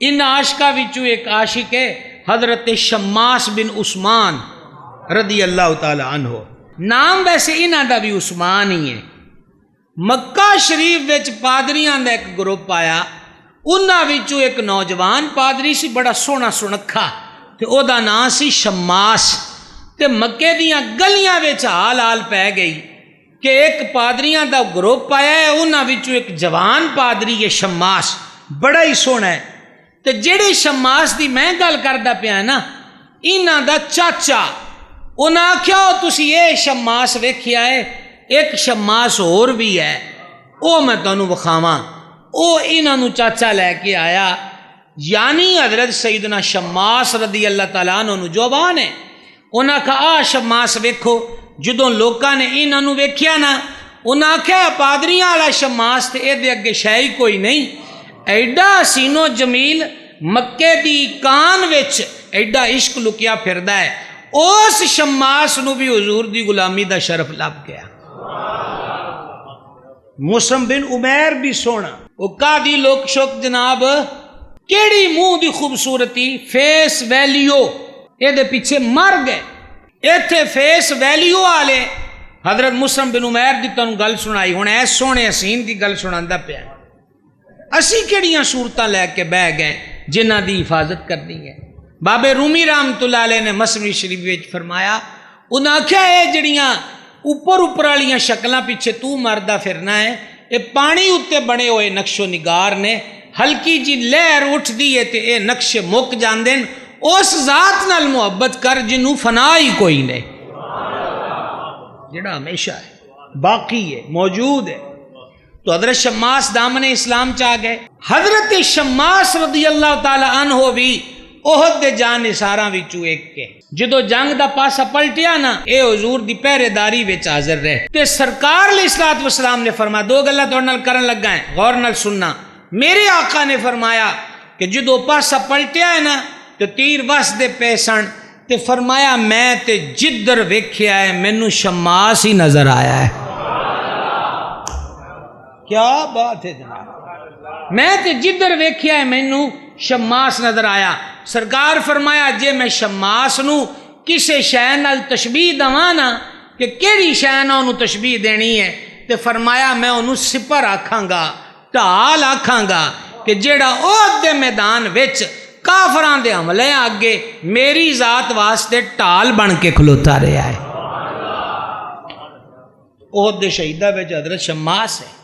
ان عاشقہ وچوں ایک عاشق ہے حضرت شماس بن عثمان رضی اللہ تعالی عنہ، نام ویسے انہاں دا بھی عثمان ہی ہے۔ مکہ شریف وچ پادریاں دا ایک گروپ آیا، انہاں وچوں ایک نوجوان پادری سی بڑا سونا سنکھا، تے او دا نام سی شماس۔ تے مکے دیاں گلیاں وچ حال حال پہ گئی کہ ایک پادریاں دا گروپ آیا ہے، انہاں وچوں ایک جوان پادری ہے شماس، بڑا ہی سونا ہے۔ تے جڑے شماس دی میں گل کردا پیا نا، انہاں دا چاچا انہاں آکھیا او تسی اے شماس ویکھیا ہے، ایک شماس اور بھی ہے، او میں تانوں وکھاواں۔ او انہاں نوں چاچا لے کے آیا، یعنی حضرت سیدنا شماس رضی اللہ تعالیٰ عنہ نوں جوان ہے۔ انہاں کہا آ شماس ویکھو، جدوں لوکاں نے انہاں نوں ویکھیا نا، انہاں آکھیا پادریاں والا شماس تے اے دے اگے شے ہی کوئی نہیں، ایڈا حسین و جمیل، مکے دی کان وچ ایڈا عشق لکیا پھردا ہے۔ اس شماس نو بھی حضور دی غلامی دا شرف لب گیا۔ مسلم بن عمیر بھی سونا، وہ قاضی لوک شوک جناب، کیڑی منہ دی خوبصورتی، فیس ویلیو، اے دے پیچھے مر گئے۔ ایتھے فیس ویلیو والے حضرت مسلم بن عمیر دی تانوں گل سنائی، ہن ایس سونے حسین دی گل سناندا پیا۔ اسی کیڑیاں صورتاں لے کے بہ گئے جنہاں دی حفاظت کرنی ہے۔ بابے رومی رحمت اللہ علیہ نے مسنوی شریف وچ فرمایا، انہاں آکھیا اے جڑیاں اوپر والیاں شکلاں پیچھے تو مردا پھرنا ہے، اے پانی اتے بنے ہوئے نقش و نگار نے، ہلکی جی لہر اٹھ دی ہے تے اے نقش مک جاندے، اس ذات نال محبت کر جنوں فنا ہی کوئی نہیں، جڑا ہمیشہ ہے، باقی ہے، موجود ہے۔ تو حضرت شماس دامن اسلام چاہ گئے۔ حضرت شماس رضی اللہ تعالی عنہ بھی احد دے جان نثاراں وچوں ایک کے، جدو جنگ دا پاسا پلٹیا نا، اے حضور دی پہرے داری وچ حاضر رہے تے سرکار علیہ الصلوۃ والسلام نے فرمایا، دو گلاں تہاڈے نال کرن لگا ہے، غور نال سننا۔ میرے آقا نے فرمایا کہ جدو پاسا پلٹیا ہے نا تے تیر وس دے پے سن، تے فرمایا میں تے جدر ویکھیا ہے مینوں شماس ہی نظر آیا ہے۔ کیا بات ہے جناب، میں تے جدر ویکھیا ہے مینوں شماس نظر آیا۔ سرکار فرمایا جے میں شماس نو کسے شے نال تشبیہ دواں نا کہ کیڑی شے نال اونوں تشبیہ دینی ہے، تے فرمایا میں اونوں سپر آکھاں گا، ڈھال آکھاں گا، کہ جیڑا احد دے میدان وچ کافراں دے حملے اگے میری ذات واسطے ڈھال بن کے کھلوتا رہیا ہے۔ احد دے شہیداں وچ حضرت شماس ہے۔